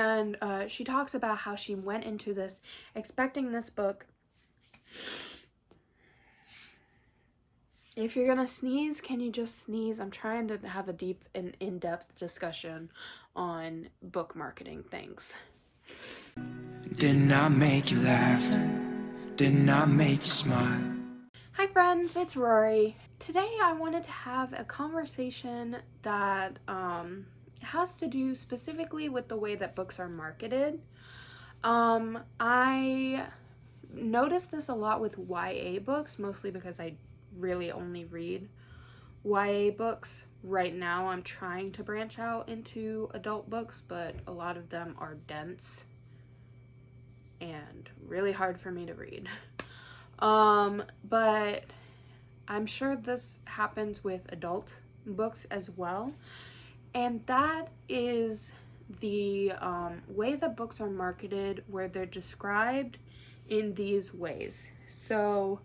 And she talks about how she went into this expecting this book. If you're gonna sneeze, can you just sneeze? I'm trying to have a deep and in-depth discussion on book marketing things. Didn't I make you laugh? Didn't I make you smile? Hi friends, it's Rory. Today I wanted to have a conversation that has to do specifically with the way that books are marketed. I noticed this a lot with YA books, mostly because I really only read YA books. Right now I'm trying to branch out into adult books, but a lot of them are dense and really hard for me to read. But I'm sure this happens with adult books as well. And that is the way that books are marketed, where they're described in these ways. So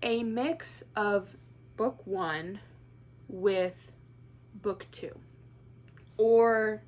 a mix of book 1 with book 2, or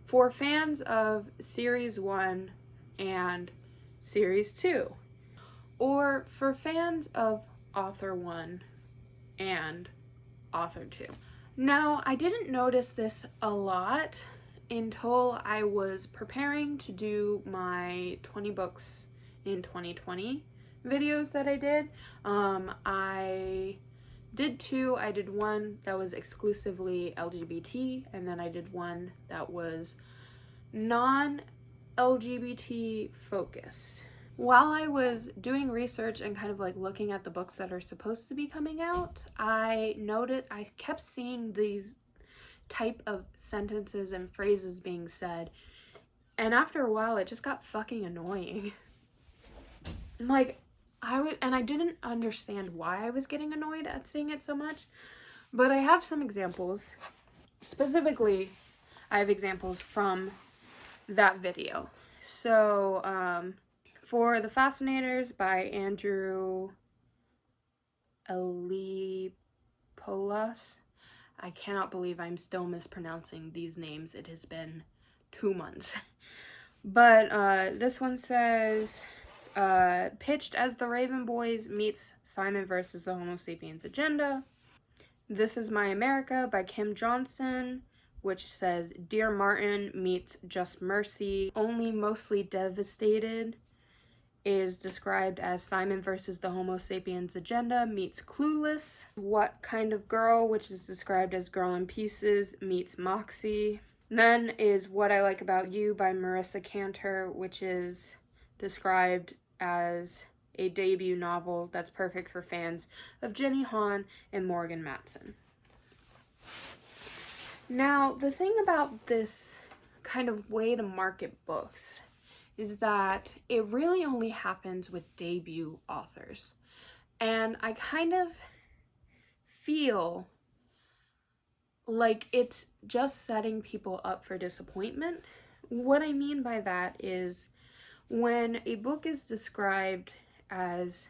for fans of series 1 and series 2, or for fans of author 1 and author 2. Now, I didn't notice this a lot until I was preparing to do my 20 books in 2020 videos that I did. I did 2. I did one that was exclusively LGBT, and then I did one that was non-LGBT focused. While I was doing research and kind of like looking at the books that are supposed to be coming out, I kept seeing these type of sentences and phrases being said, and after a while it just got fucking annoying. Like, I didn't understand why I was getting annoyed at seeing it so much, but I have some examples. Specifically, I have examples from that video. So, for The Fascinators by Andrew Elipolas. I cannot believe I'm still mispronouncing these names. It has been 2 months. But this one says, pitched as The Raven Boys meets Simon versus the Homo Sapiens Agenda. This Is My America by Kim Johnson, which says Dear Martin meets Just Mercy. Only Mostly Devastated is described as Simon versus the Homo Sapiens Agenda meets Clueless. What Kind of Girl, which is described as Girl in Pieces, meets Moxie. Then is What I Like About You by Marissa Cantor, which is described as a debut novel that's perfect for fans of Jenny Han and Morgan Matson. Now, the thing about this kind of way to market books is that it really only happens with debut authors. And I kind of feel like it's just setting people up for disappointment. What I mean by that is when a book is described as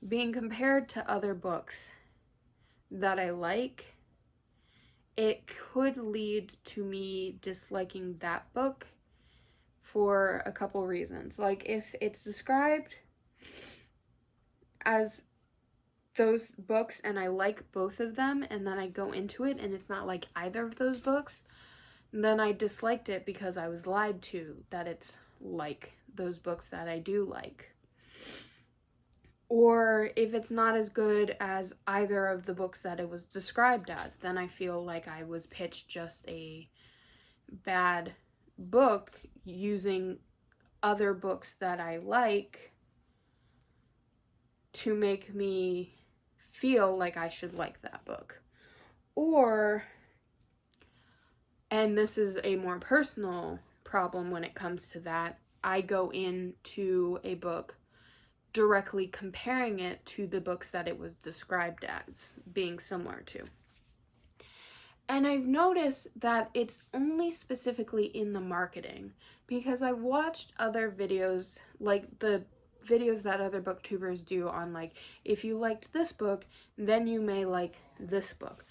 being compared to other books that I like, it could lead to me disliking that book for a couple reasons. Like, if it's described as those books and I like both of them, and then I go into it and it's not like either of those books, then I disliked it because I was lied to that it's like those books that I do like. Or if it's not as good as either of the books that it was described as, then I feel like I was pitched just a bad book using other books that I like to make me feel like I should like that book. Or, and this is a more personal problem when it comes to that, I go into a book directly comparing it to the books that it was described as being similar to. And I've noticed that it's only specifically in the marketing, because I've watched other videos, like the videos that other booktubers do on, like, if you liked this book, then you may like this book.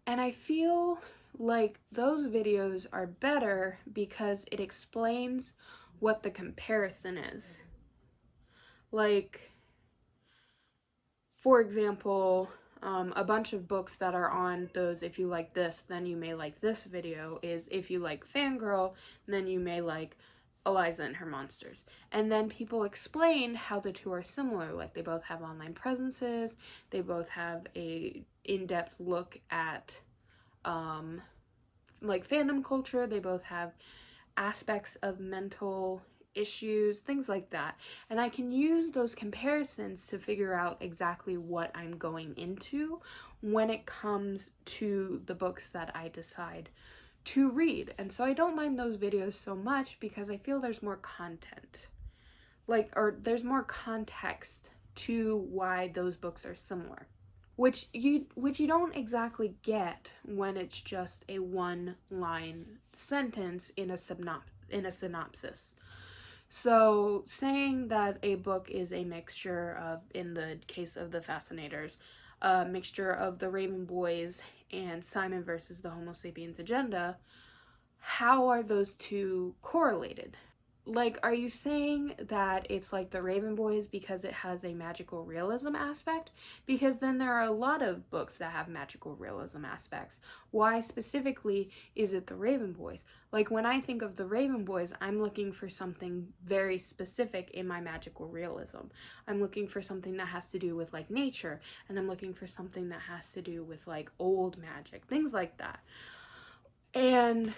And I feel like, those videos are better because it explains what the comparison is. Like, for example, a bunch of books that are on those if you like this, then you may like this video is if you like Fangirl, then you may like Eliza and Her Monsters. And then people explain how the two are similar. Like, they both have online presences, they both have a in-depth look at like fandom culture, they both have aspects of mental issues, things like that. And I can use those comparisons to figure out exactly what I'm going into when it comes to the books that I decide to read. And so I don't mind those videos so much because I feel there's more content. Like, or there's more context to why those books are similar. Which you don't exactly get when it's just a one-line sentence in a synopsis. So saying that a book is a mixture of, in the case of The Fascinators, a mixture of The Raven Boys and Simon versus the Homo Sapiens Agenda, how are those two correlated? Like, are you saying that it's like The Raven Boys because it has a magical realism aspect? Because then there are a lot of books that have magical realism aspects. Why specifically is it The Raven Boys? Like, when I think of The Raven Boys, I'm looking for something very specific in my magical realism. I'm looking for something that has to do with, like, nature, and I'm looking for something that has to do with, like, old magic, things like that. And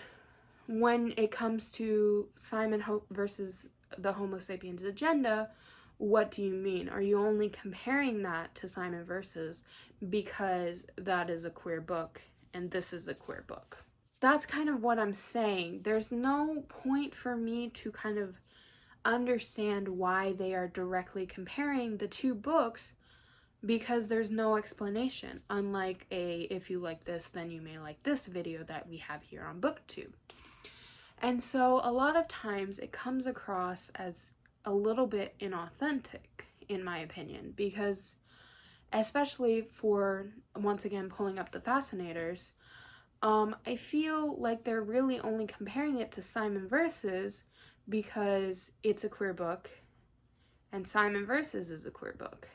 when it comes to Simon versus the Homo Sapiens Agenda, what do you mean? Are you only comparing that to Simon versus because that is a queer book and this is a queer book? That's kind of what I'm saying. There's no point for me to kind of understand why they are directly comparing the two books because there's no explanation, unlike a if you like this, then you may like this video that we have here on Booktube. And so a lot of times it comes across as a little bit inauthentic, in my opinion, because especially for, once again, pulling up The Fascinators, I feel like they're really only comparing it to Simon Versus because it's a queer book and Simon Versus is a queer book.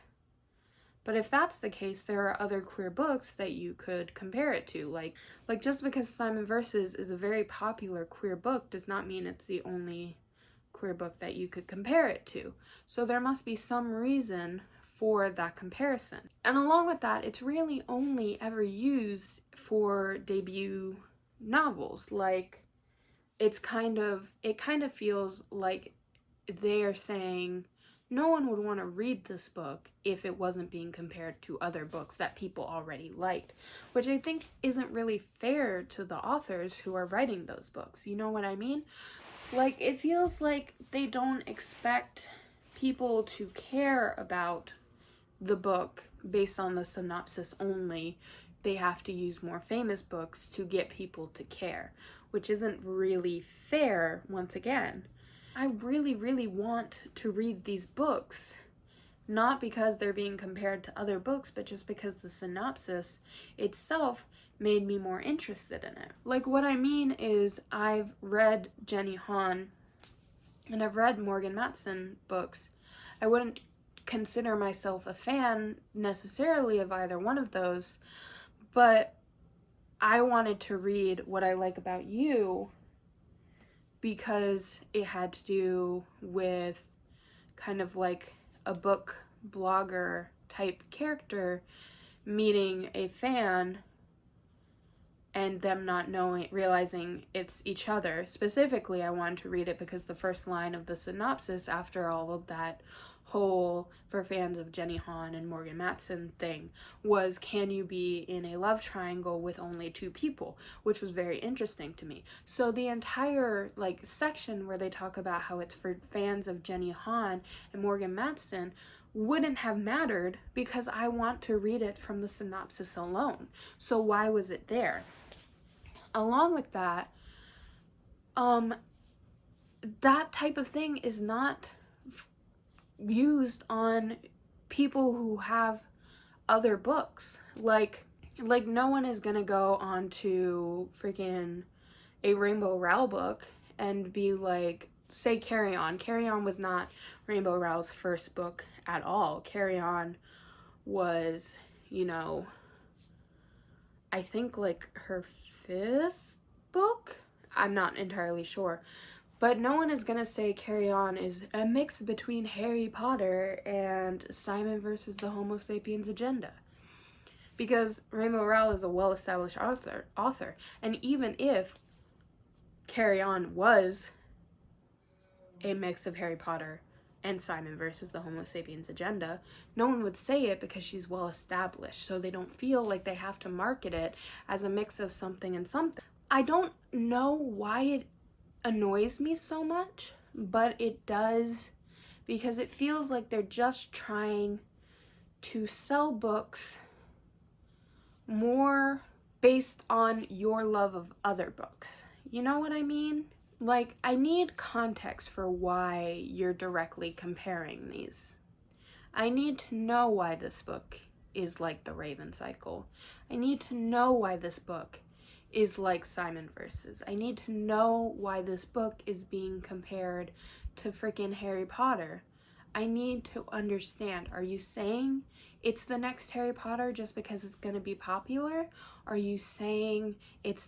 But if that's the case, there are other queer books that you could compare it to. Like just because Simon Versus is a very popular queer book does not mean it's the only queer book that you could compare it to. So there must be some reason for that comparison. And along with that, it's really only ever used for debut novels. Like, it kind of feels like they are saying, no one would want to read this book if it wasn't being compared to other books that people already liked, which I think isn't really fair to the authors who are writing those books. You know what I mean? Like, it feels like they don't expect people to care about the book based on the synopsis only. They have to use more famous books to get people to care, which isn't really fair, once again. I really, really want to read these books, not because they're being compared to other books, but just because the synopsis itself made me more interested in it. Like, what I mean is, I've read Jenny Han and I've read Morgan Matson books. I wouldn't consider myself a fan necessarily of either one of those, but I wanted to read What I Like About You because it had to do with kind of like a book blogger type character meeting a fan and them not realizing it's each other. Specifically, I wanted to read it because the first line of the synopsis after all of that whole, for fans of Jenny Han and Morgan Matson thing, was, can you be in a love triangle with only two people, which was very interesting to me. So the entire like section where they talk about how it's for fans of Jenny Han and Morgan Matson wouldn't have mattered because I want to read it from the synopsis alone. So why was it there? Along with that, that type of thing is not used on people who have other books. Like, Like, no one is gonna go on to freaking a Rainbow Rowell book and be like, say Carry On. Carry On was not Rainbow Rowell's first book at all. Carry On was, you know, I think like her 5th book? I'm not entirely sure. But no one is gonna say Carry On is a mix between Harry Potter and Simon versus the Homo sapiens agenda. Because Rainbow Rowell is a well-established author. And even if Carry On was a mix of Harry Potter and Simon versus the Homo sapiens agenda, no one would say it because she's well established, so they don't feel like they have to market it as a mix of something and something. I don't know why it annoys me so much, but it does, because it feels like they're just trying to sell books more based on your love of other books. You know what I mean? Like, I need context for why you're directly comparing these. I need to know why this book is like The Raven Cycle. I need to know why this book is like Simon Versus. I need to know why this book is being compared to freaking Harry Potter. I need to understand. Are you saying it's the next Harry Potter just because it's going to be popular? Are you saying it's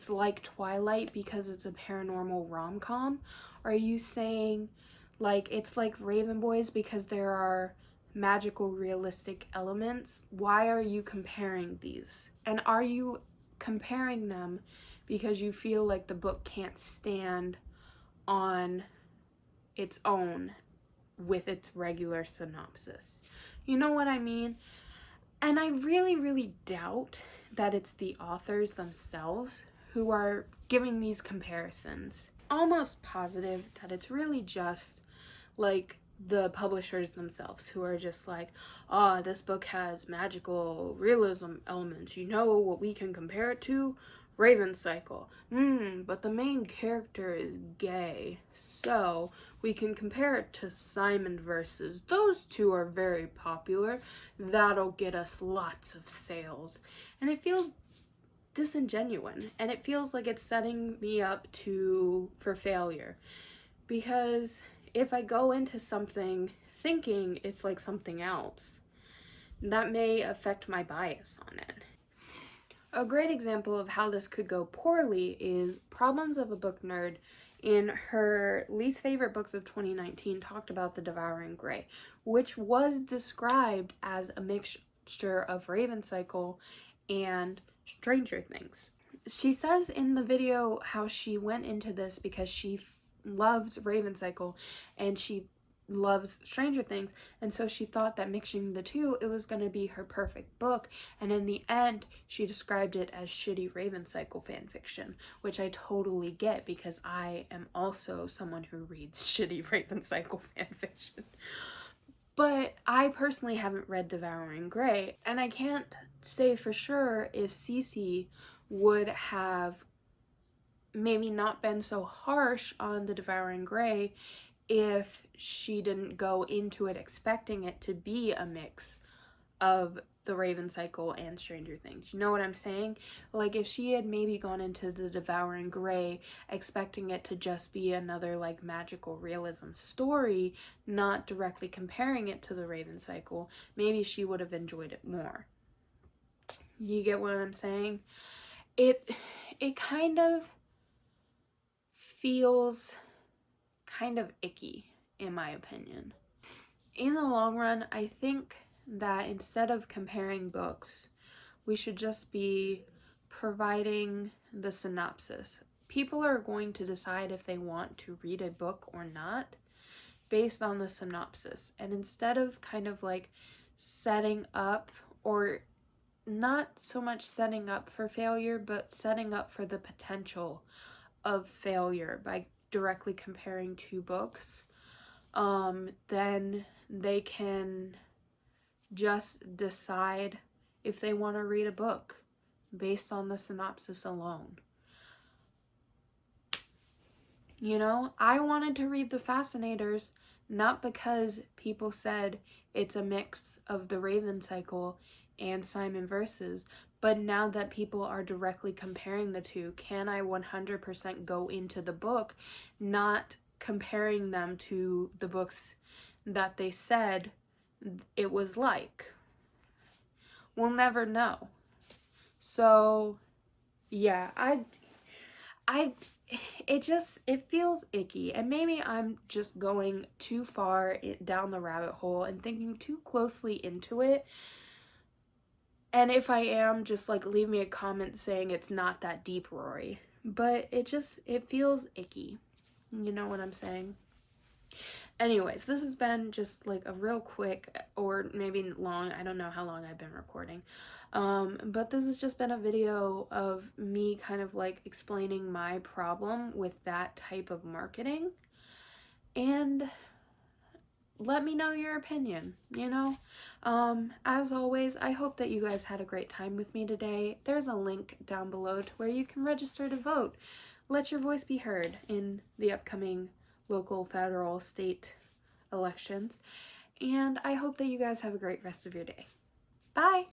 like Twilight because it's a paranormal rom-com? Are you saying like it's like Raven Boys because there are magical realistic elements? Why are you comparing these? And are you comparing them because you feel like the book can't stand on its own with its regular synopsis? You know what I mean? And I really, really doubt that it's the authors themselves who are giving these comparisons. Almost positive that it's really just like the publishers themselves who are just like, this book has magical realism elements. You know what we can compare it to? Raven Cycle. But the main character is gay, so we can compare it to Simon Versus. Those two are very popular. That'll get us lots of sales. And it feels disingenuous, and it feels like it's setting me up for failure. Because if I go into something thinking it's like something else, that may affect my bias on it. A great example of how this could go poorly is Problems of a Book Nerd. In her least favorite books of 2019 talked about The Devouring Grey, which was described as a mixture of Raven Cycle and Stranger Things. She says in the video how she went into this because she loves Raven Cycle and she loves Stranger Things, and so she thought that mixing the two, it was going to be her perfect book, and in the end she described it as shitty Raven Cycle fanfiction, which I totally get because I am also someone who reads shitty Raven Cycle fanfiction. But I personally haven't read Devouring Grey, and I can't say for sure if Cece would have maybe not been so harsh on The Devouring Grey if she didn't go into it expecting it to be a mix of the Raven Cycle and Stranger Things. You know what I'm saying? Like, if she had maybe gone into The Devouring Grey expecting it to just be another like magical realism story, not directly comparing it to the Raven Cycle, maybe she would have enjoyed it more. You get what I'm saying? It kind of feels kind of icky, in my opinion. In the long run, I think that instead of comparing books, we should just be providing the synopsis. People are going to decide if they want to read a book or not based on the synopsis. And instead of kind of like setting up, or not so much setting up for failure, but setting up for the potential of failure by directly comparing two books, then they can just decide if they want to read a book based on the synopsis alone. You know, I wanted to read The Fascinators not because people said it's a mix of the Raven Cycle and Simon Verses, but now that people are directly comparing the two, can I 100% go into the book not comparing them to the books that they said it was like? We'll never know. So yeah, it feels icky, and maybe I'm just going too far down the rabbit hole and thinking too closely into it. And if I am, just like leave me a comment saying it's not that deep, Rory. But it feels icky. You know what I'm saying? Anyways, this has been just like a real quick, or maybe long, I don't know how long I've been recording. But this has just been a video of me kind of like explaining my problem with that type of marketing. And let me know your opinion, you know? As always, I hope that you guys had a great time with me today. There's a link down below to where you can register to vote. Let your voice be heard in the upcoming local, federal, state elections. And I hope that you guys have a great rest of your day. Bye!